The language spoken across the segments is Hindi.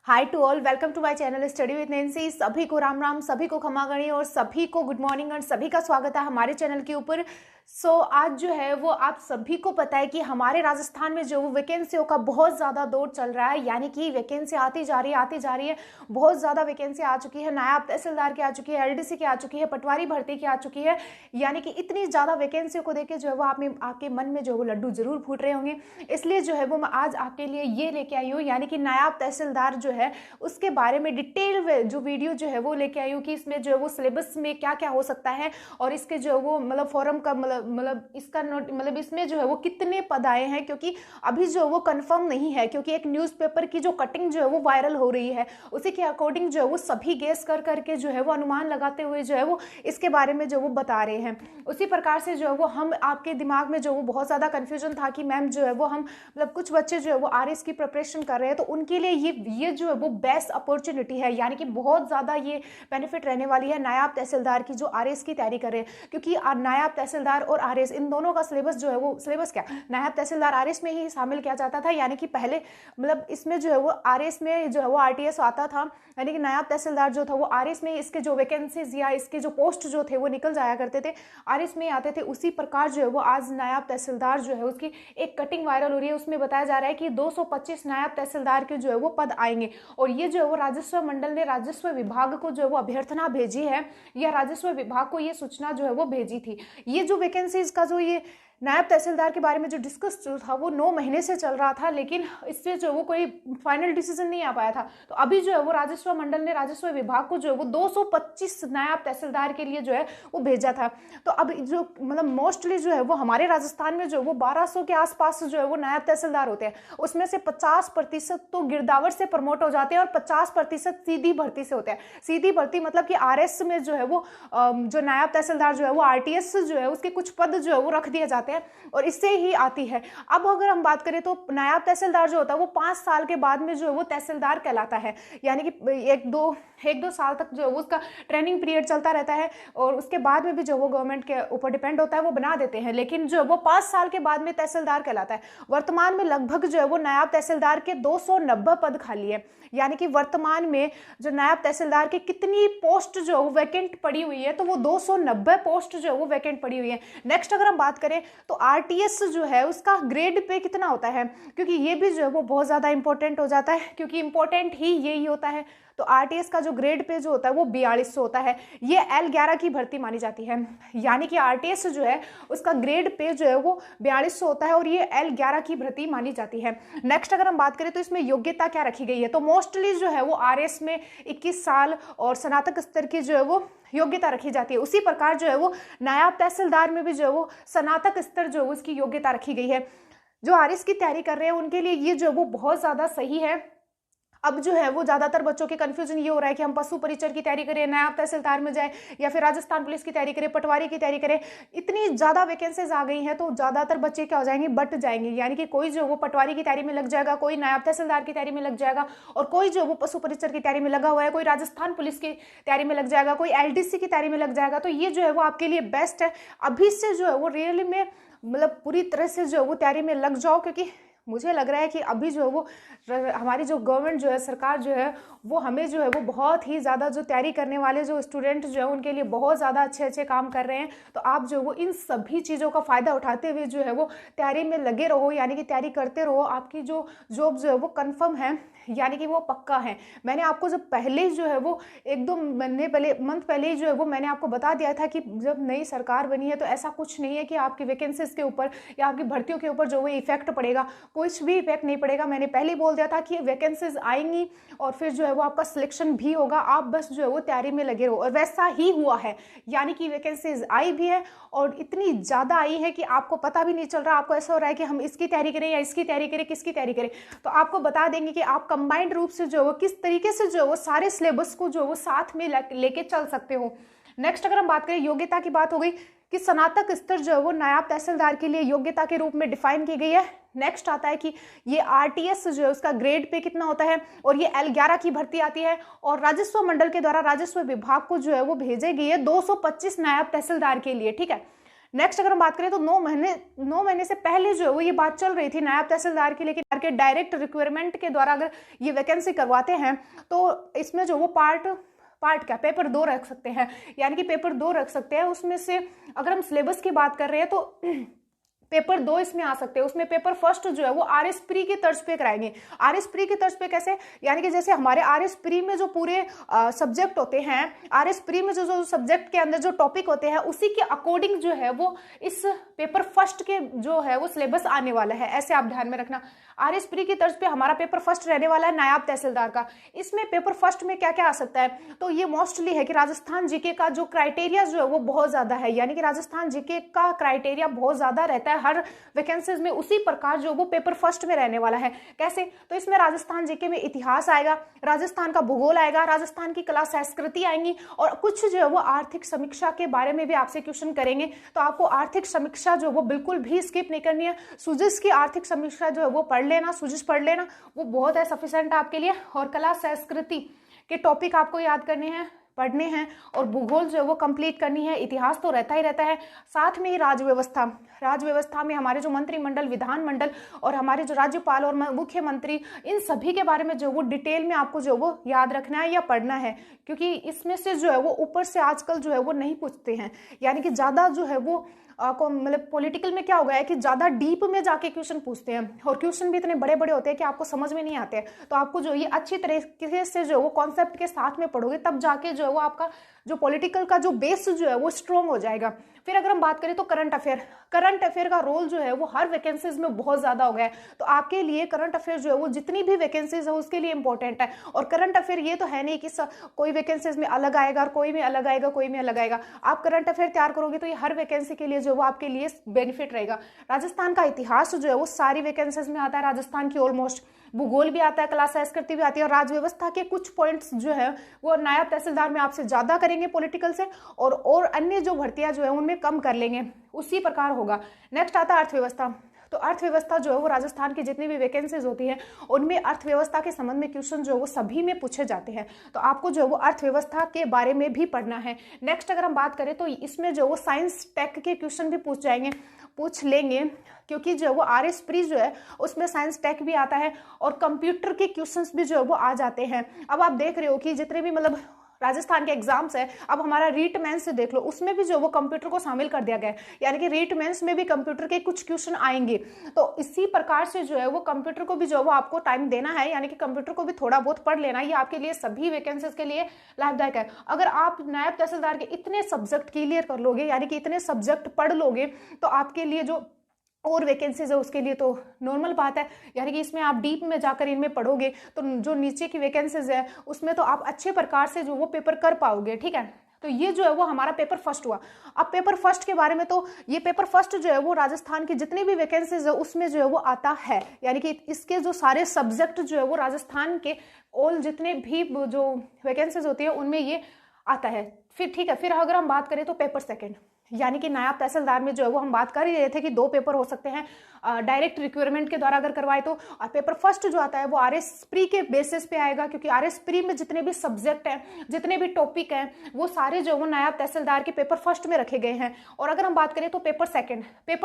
Hi to all, welcome to my channel study with Nancy. सभी को राम राम, सभी को खमा गणी और सभी को गुड मॉर्निंग और सभी का स्वागत है हमारे चैनल के ऊपर। आज जो है वो आप सभी को पता है कि हमारे राजस्थान में जो वैकेंसियों का बहुत ज़्यादा दौर चल रहा है, यानी कि वैकेंसी आती जा रही है। बहुत ज़्यादा वैकेंसी आ चुकी है, नायब तहसीलदार की आ चुकी है, एलडीसी की आ चुकी है, पटवारी भर्ती की आ चुकी है। यानी कि इतनी ज़्यादा वैकेंसियों को देख के जो है वो आपके मन में जो है वो लड्डू जरूर फूट रहे होंगे। इसलिए जो है वो मैं आज आपके लिए ये लेके आई हूँ, यानी कि नायब तहसीलदार जो है उसके बारे में डिटेल जो वीडियो जो है वो लेके आई हूँ कि इसमें जो है वो सिलेबस में क्या क्या हो सकता है और इसके जो है वो फॉर्म का इसमें जो है वो कितने पद आए हैं, क्योंकि अभी जो वो कंफर्म नहीं है, क्योंकि एक न्यूज़पेपर की जो कटिंग जो है वो वायरल हो रही है, उसी के अकॉर्डिंग जो है वो सभी गेस कर करके जो है वो अनुमान लगाते हुए जो है वो इसके बारे में जो वो बता रहे हैं। उसी प्रकार से जो है वो हम आपके दिमाग में जो वो बहुत ज़्यादा कन्फ्यूजन था कि मैम जो है वो हम कुछ बच्चे जो है वो आरएस की प्रिपरेशन कर रहे हैं, तो उनके लिए ये जो है वो बेस्ट अपॉर्चुनिटी है, यानी कि बहुत ज़्यादा ये बेनिफिट रहने वाली है नायब तहसीलदार की जो आरएस की तैयारी कर रहे हैं। क्योंकि नायब तहसीलदार और आरएस इन दोनों का सिलेबस जो है वो सिलेबस क्या, नायब तहसीलदार आरएस में ही शामिल किया जाता था, यानी कि पहले इसमें जो है वो आरएस में जो है वो आरटीएस आता था, यानी कि नायब तहसीलदार जो था वो आरएस में इसके जो वैकेंसीज या इसके जो पोस्ट जो थे वो निकल जाया करते थे, आरएस में आते थे। उसी प्रकार जो है वो आज नायब तहसीलदार जो है उसकी एक कटिंग वायरल हो रही है, उसमें बताया जा रहा है कि 225 नायब तहसीलदार के जो है वो पद आएंगे। और ये जो है वो राजस्व मंडल ने राजस्व विभाग को जो है वो अभ्यर्थना भेजी है, या राजस्व विभाग को ये सूचना जो है वो भेजी थी। ये जो वैकेंसीज का जो ये नायब तहसीलदार के बारे में जो डिस्कस जो था वो 9 महीने से चल रहा था, लेकिन इससे जो वो कोई फाइनल डिसीजन नहीं आ पाया था। तो अभी जो है वो राजस्व मंडल ने राजस्व विभाग को जो है वो 225 नायब तहसीलदार के लिए जो है वो भेजा था। तो अब जो मोस्टली जो है वो हमारे राजस्थान में जो वो 1200 के आसपास जो है वो नायब तहसीलदार होते हैं, उसमें से 50% तो गिरदावर से प्रमोट हो जाते हैं और 50% सीधी भर्ती से होते हैं। सीधी भर्ती मतलब कि आरएस में जो है वो जो नायब तहसीलदार जो है वो आरटीएस जो है उसके कुछ पद जो है वो रख दिए जाते हैं और इससे ही आती है। अब अगर हम बात करें तो नायब तहसीलदार जो होता है वो 5 साल के बाद में जो है वो तहसीलदार कहलाता है, यानी कि एक दो साल तक जो है उसका ट्रेनिंग पीरियड चलता रहता है और उसके बाद में भी जो वो गवर्नमेंट के ऊपर डिपेंड होता है, वो बना देते हैं, लेकिन जो वो 5 साल के बाद में तहसीलदार कहलाता है। वर्तमान में लगभग जो है वो नायब तहसीलदार के 290 पद खाली है, यानी कि वर्तमान में जो नायब तहसीलदार की कितनी पोस्ट जो है वैकेंट पड़ी हुई है, तो वो 290 पोस्ट जो है वो वैकेंट पड़ी हुई है। नेक्स्ट अगर हम बात करें तो आरटीएस जो है उसका ग्रेड पे कितना होता है, क्योंकि ये भी जो है वो बहुत ज़्यादा इंपॉर्टेंट हो जाता है, क्योंकि इंपॉर्टेंट ही यही होता है। तो आरटीएस का जो ग्रेड पे जो होता है वो 4200 होता है, ये L11 की भर्ती मानी जाती है, यानी कि आरटीएस जो है उसका ग्रेड पे जो है वो 4200 होता है और ये L11 की भर्ती मानी जाती है। नेक्स्ट अगर हम बात करें तो इसमें योग्यता क्या रखी गई है, तो मोस्टली जो है वो आरएस में 21 साल और स्नातक स्तर की जो है वो योग्यता रखी जाती है। उसी प्रकार जो है वो नायब तहसीलदार में भी जो है वो स्नातक स्तर जो है उसकी योग्यता रखी गई है। जो आरएस की तैयारी कर रहे हैं उनके लिए ये जो है वो बहुत ज़्यादा सही है। अब जो है वो ज़्यादातर बच्चों के कन्फ्यूजन ये हो रहा है कि हम पशु परिचर की तैयारी करें, नायब तहसीलदार में जाए, या फिर राजस्थान पुलिस की तैयारी करें, पटवारी की तैयारी करें। इतनी ज़्यादा वैकेंसीज आ गई हैं तो ज़्यादातर बच्चे क्या हो जाएंगे, बट जाएंगे, यानी कि कोई जो वो पटवारी की तैयारी में लग जाएगा, कोई नायब तहसीलदार की तैयारी में लग जाएगा और कोई जो वो पशु परिचर की तैयारी में लगा हुआ है, कोई राजस्थान पुलिस की तैयारी में लग जाएगा, कोई एलडीसी की तैयारी में लग जाएगा। तो ये जो है वो आपके लिए बेस्ट है, अभी से जो है वो रियली में पूरी तरह से जो है वो तैयारी में लग जाओ, क्योंकि मुझे लग रहा है कि अभी जो है वो हमारी जो गवर्नमेंट जो है, सरकार जो है वो हमें जो है वो बहुत ही ज़्यादा जो तैयारी करने वाले जो स्टूडेंट जो है उनके लिए बहुत ज़्यादा अच्छे काम कर रहे हैं। तो आप जो वो इन सभी चीज़ों का फ़ायदा उठाते हुए जो है वो तैयारी में लगे रहो, यानी कि तैयारी करते रहो। आपकी जो जॉब जो है वो कन्फर्म है, यानी कि वो पक्का है। मैंने आपको जब पहले जो है वो 1-2 मंथ पहले ही जो है वो मैंने आपको बता दिया था कि जब नई सरकार बनी है तो ऐसा कुछ नहीं है कि आपकी वैकेंसीज के ऊपर या आपकी भर्तियों के ऊपर जो वो इफेक्ट पड़ेगा, कुछ भी इफेक्ट नहीं पड़ेगा। मैंने पहले ही बोल दिया था कि वैकेंसीज आएंगी और फिर जो है वो आपका सिलेक्शन भी होगा, आप बस जो है वो तैयारी में लगे रहो, और वैसा ही हुआ है। यानी कि वैकेंसीज आई भी है और इतनी ज़्यादा आई है कि आपको पता भी नहीं चल रहा, आपको ऐसा हो रहा है कि हम इसकी तैयारी करें या इसकी तैयारी करें, किसकी तैयारी करें। तो आपको बता देंगे कि आप कंबाइंड रूप से जो है वो किस तरीके से जो है वो सारे सिलेबस को जो है वो साथ में लेके चल सकते हो। नेक्स्ट अगर हम बात करें, योग्यता की बात हो गई कि स्नातक स्तर जो है वो नायब तहसीलदार के लिए योग्यता के रूप में डिफाइन की गई है। नेक्स्ट आता है कि ये आरटीएस जो है उसका ग्रेड पे कितना होता है, और ये L11 की भर्ती आती है और राजस्व मंडल के द्वारा राजस्व विभाग को जो है वो भेजे गई है 225 नायब तहसीलदार के लिए, ठीक है। नेक्स्ट अगर हम बात करें तो 9 महीने से पहले जो है वो ये बात चल रही थी नायब तहसीलदार की, लेकिन के डायरेक्ट रिक्वायरमेंट के द्वारा अगर ये वैकेंसी करवाते हैं तो इसमें जो वो पार्ट क्या पेपर 2 रख सकते हैं, यानी कि पेपर 2 रख सकते हैं। उसमें से अगर हम सिलेबस की बात कर रहे हैं तो पेपर 2 इसमें आ सकते हैं। उसमें पेपर फर्स्ट जो है वो आरएस प्री की तर्ज पे कराएंगे। आरएस प्री की तर्ज पे कैसे, यानी कि जैसे हमारे आरएस प्री में जो पूरे सब्जेक्ट होते हैं, आरएस प्री में जो सब्जेक्ट के अंदर जो टॉपिक होते हैं उसी के अकॉर्डिंग जो है वो इस पेपर फर्स्ट के जो है वो सिलेबस आने वाला है। ऐसे आप ध्यान में रखना, आरएस प्री की तर्ज पे हमारा पेपर फर्स्ट रहने वाला है नायब तहसीलदार का। इसमें पेपर फर्स्ट में क्या क्या आ सकता है, तो ये मोस्टली है कि राजस्थान जीके का जो क्राइटेरिया जो है वो बहुत ज्यादा है, यानी कि राजस्थान जीके का क्राइटेरिया बहुत ज्यादा रहता है हर वैकेंसीज में, उसी प्रकार जो वो पेपर फर्स्ट में रहने वाला है। कैसे, तो इसमें राजस्थान जीके में इतिहास आएगा, राजस्थान का भूगोल आएगा, राजस्थान की कला संस्कृति आएंगी और कुछ जो है वो आर्थिक समीक्षा के बारे में भी आपसे क्वेश्चन करेंगे। तो आपको आर्थिक समीक्षा जो वो बिल्कुल भी स्किप नहीं करनी है। सुजिस की आर्थिक समीक्षा जो है वो पढ़ लेना, सुजिस पढ़ लेना, वो बहुत है सफिशिएंट आपके लिए। और कला संस्कृति के टॉपिक आपको याद करने हैं, पढ़ने हैं, और भूगोल जो है वो कंप्लीट करनी है। इतिहास तो रहता ही रहता है, साथ में ही राजव्यवस्था में हमारे जो मंत्रिमंडल, विधानमंडल और हमारे जो राज्यपाल और मुख्यमंत्री, इन सभी के बारे में जो वो डिटेल में आपको जो वो याद रखना है या पढ़ना है, क्योंकि इसमें से जो है वो ऊपर से आजकल जो है वो नहीं पूछते हैं, यानी कि ज्यादा जो है वो मतलब पॉलिटिकल में क्या हो गया है कि ज्यादा डीप में जाके क्वेश्चन पूछते हैं और क्वेश्चन भी इतने बड़े बड़े होते हैं कि आपको समझ में नहीं आते हैं। तो आपको जो ये अच्छी तरीके से जो वो कॉन्सेप्ट के साथ में पढ़ोगे तब जाके जो है वो आपका जो पॉलिटिकल का जो बेस जो है वो स्ट्रॉन्ग हो जाएगा। फिर अगर हम बात करें तो करंट अफेयर का रोल जो है वो हर वैकेंसीज में बहुत ज्यादा हो गया है। तो आपके लिए करंट अफेयर जो है वो जितनी भी वैकेंसीज है उसके लिए इंपॉर्टेंट है। और करंट अफेयर ये तो है नहीं कि कोई वैकेंसीज में अलग आएगा और कोई में अलग आएगा, कोई में अलग आएगा। आप करंट अफेयर तैयार करोगे तो ये हर वैकेंसी के लिए जो वो आपके लिए बेनिफिट रहेगा। राजस्थान का इतिहास जो है वो सारी वैकेंसीज में आता है, राजस्थान की ऑलमोस्ट। भूगोल भी आता है, कला संस्कृति भी आती है, और राजव्यवस्था के कुछ पॉइंट्स जो है वो नायब तहसीलदार में आपसे ज्यादा करेंगे पॉलिटिकल से, और अन्य जो भर्तियां जो है उनमें कम कर लेंगे, उसी प्रकार होगा। नेक्स्ट आता है अर्थव्यवस्था। तो अर्थव्यवस्था जो है वो राजस्थान की जितनी भी वैकेंसीज होती है उनमें अर्थव्यवस्था के संबंध में क्वेश्चन जो है वो सभी में पूछे जाते हैं। तो आपको जो है वो अर्थव्यवस्था के बारे में भी पढ़ना है। नेक्स्ट अगर हम बात करें तो इसमें जो वो साइंस टेक के क्वेश्चन भी पूछ लेंगे, क्योंकि जो वो आरएस प्री जो है उसमें साइंस टेक भी आता है और कंप्यूटर के क्वेश्चंस भी जो है वो आ जाते हैं। अब आप देख रहे हो कि जितने भी मतलब राजस्थान के एग्जाम्स है, अब हमारा रीट मेंस से देख लो, उसमें भी जो वो कंप्यूटर को शामिल कर दिया गया है, यानी कि रीट मेंस में भी कंप्यूटर के कुछ क्वेश्चन आएंगे। तो इसी प्रकार से जो है वो कंप्यूटर को भी जो है वो आपको टाइम देना है, यानी कि कंप्यूटर को भी थोड़ा बहुत पढ़ लेना, ये आपके लिए सभी वैकेंसीज के लिए लाभदायक है। अगर आप नायब तहसीलदार के इतने सब्जेक्ट क्लियर कर लोगे, यानी कि इतने सब्जेक्ट पढ़ लोगे, तो आपके लिए जो और वैकेंसीज है उसके लिए तो नॉर्मल बात है, यानी कि इसमें आप डीप में जाकर इनमें पढ़ोगे तो जो नीचे की वैकेंसीज है उसमें तो आप अच्छे प्रकार से जो वो पेपर कर पाओगे। ठीक है, तो ये जो है वो हमारा पेपर फर्स्ट हुआ। अब पेपर फर्स्ट के बारे में, तो ये पेपर फर्स्ट जो है वो राजस्थान की जितनी भी वैकेंसीज है उसमें जो है वो आता है, यानी कि इसके जो सारे सब्जेक्ट जो है वो राजस्थान के ऑल जितने भी जो वैकेंसीज होती है उनमें ये आता है। फिर ठीक है, फिर अगर हम बात करें तो पेपर सेकेंड, यानी कि नायब तहसीलदार में जो है वो हम बात कर ही रहे थे कि 2 पेपर हो सकते हैं डायरेक्ट रिक्वायरमेंट के द्वारा अगर करवाए तो। पेपर फर्स्ट जो आता है वो आरएस प्री के बेसिस पे आएगा, क्योंकि आरएस प्री में जितने भी सब्जेक्ट हैं, जितने भी टॉपिक हैं, वो सारे जो वो नायब तहसीलदार के पेपर फर्स्ट में रखे गए हैं। और अगर हम बात करें तो पेपर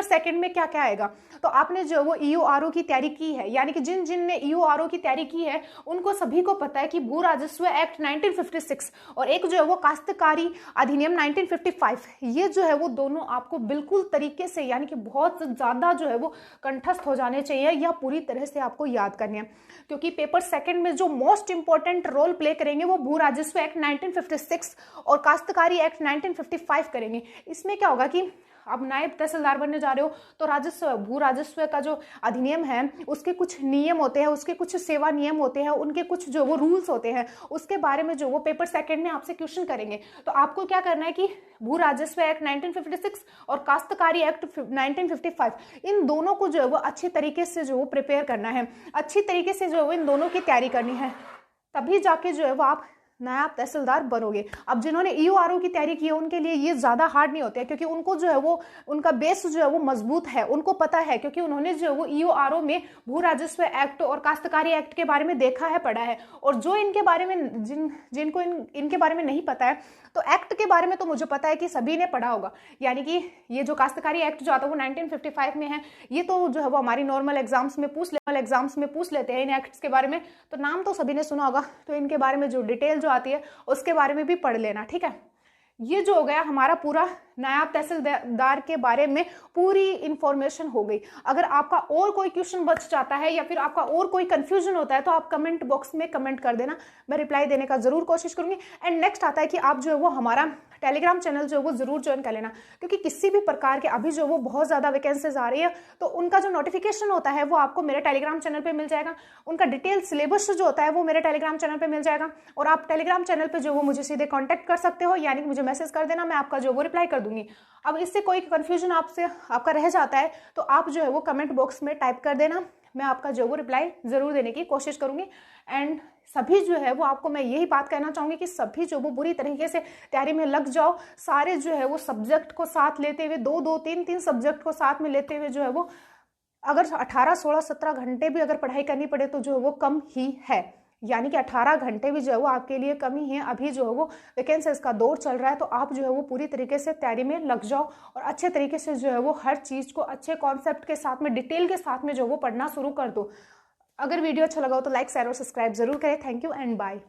सेकंड में क्या क्या आएगा, तो आपने जो वो ईओआरओ की तैयारी की है, यानी कि जिन ने ईओआरओ की तैयारी की है उनको सभी को पता है कि भू राजस्व एक्ट 1956 और एक जो है वो काश्तकारी अधिनियम 1955, ये जो है वो दोनों आपको बिल्कुल तरीके से, यानी कि बहुत ज्यादा जो है वो कंठस्थ हो जाने चाहिए या पूरी तरह से आपको याद करने हैं, क्योंकि पेपर सेकंड में जो मोस्ट इंपॉर्टेंट रोल प्ले करेंगे वो भू राजस्व एक्ट 1956 और काश्तकारी एक्ट 1955 करेंगे। इसमें क्या होगा कि अब नायब तहसीलदार बनने जा रहे हो तो राजस्व, भू राजस्व का जो अधिनियम है उसके कुछ नियम होते हैं, उसके कुछ सेवा नियम होते हैं, उनके कुछ जो वो रूल्स होते हैं, उसके बारे में जो वो पेपर सेकंड में आपसे क्वेश्चन करेंगे। तो आपको क्या करना है कि भू राजस्व एक्ट 1956 और काश्तकारी एक्ट 1955 इन दोनों को जो है वो अच्छी तरीके से जो वो प्रिपेयर करना है, अच्छी तरीके से जो है वो इन दोनों की तैयारी करनी है, तभी जाके जो है वो आप नायब तहसीलदार बनोगे। अब जिन्होंने ईओआरओ की तैयारी की है उनके लिए ये ज़्यादा हार्ड नहीं होता है, क्योंकि उनको जो है वो उनका बेस जो है वो मजबूत है, उनको पता है, क्योंकि उन्होंने जो है वो ईओआरओ में भू राजस्व एक्ट और काश्तकारी एक्ट के बारे में देखा है, पढ़ा है। और जो इनके बारे में जिनको इनके बारे में नहीं पता है, तो एक्ट के बारे में तो मुझे पता है कि सभी ने पढ़ा होगा। यानी कि ये जो काश्तकारी एक्ट जो आता है वो 1955 में है, ये तो जो है वो हमारी नॉर्मल एग्जाम्स में पूछ लेते हैं इन एक्ट्स के बारे में, तो नाम तो सभी ने सुना होगा। तो इनके बारे में जो डिटेल जो आती है उसके बारे में भी पढ़ लेना, ठीक है। ये जो हो गया हमारा पूरा नायब तहसीलदार के बारे में पूरी इंफॉर्मेशन हो गई। अगर आपका और कोई क्वेश्चन बच जाता है या फिर आपका और कोई कंफ्यूजन होता है तो आप कमेंट बॉक्स में कमेंट कर देना, मैं रिप्लाई देने का जरूर कोशिश करूंगी। एंड नेक्स्ट आता है कि आप जो है वो हमारा टेलीग्राम चैनल जो है वो जरूर ज्वाइन कर लेना, क्योंकि किसी भी प्रकार के अभी जो वो बहुत ज्यादा वैकेंसीज आ रही है, तो उनका जो नोटिफिकेशन होता है वो आपको मेरे टेलीग्राम चैनल पे मिल जाएगा। उनका डिटेल सिलेबस जो होता है वो मेरे टेलीग्राम चैनल पे मिल जाएगा, और आप टेलीग्राम चैनल पे जो वो मुझे सीधे कॉन्टैक्ट कर सकते हो, यानी कि मुझे मैसेज कर देना, मैं आपका जो वो रिप्लाई कर दूंगी। अब इससे कोई कंफ्यूजन आपका रह जाता है तो आप जो है वो कमेंट बॉक्स में टाइप कर देना, मैं आपका जो वो रिप्लाई जरूर देने की कोशिश करूंगी। एंड सभी जो है वो आपको मैं यही बात कहना चाहूंगी कि सभी जो वो बुरी तरीके से तैयारी में लग जाओ, सारे जो है वो सब्जेक्ट को साथ लेते हुए, 2-2, 3-3 सब्जेक्ट को साथ में लेते हुए जो है वो अगर 18, 16, 17 घंटे भी अगर पढ़ाई करनी पड़े तो जो है वो कम ही है। यानी कि 18 घंटे भी जो है वो आपके लिए कम ही है। अभी जो है वो वैकेंसीज का दौर चल रहा है, तो आप जो है वो पूरी तरीके से तैयारी में लग जाओ और अच्छे तरीके से जो है वो हर चीज़ को अच्छे कॉन्सेप्ट के साथ में, डिटेल के साथ में जो वो पढ़ना शुरू कर दो। अगर वीडियो अच्छा लगा हो तो लाइक, शेयर और सब्सक्राइब जरूर करें। Thank you and bye.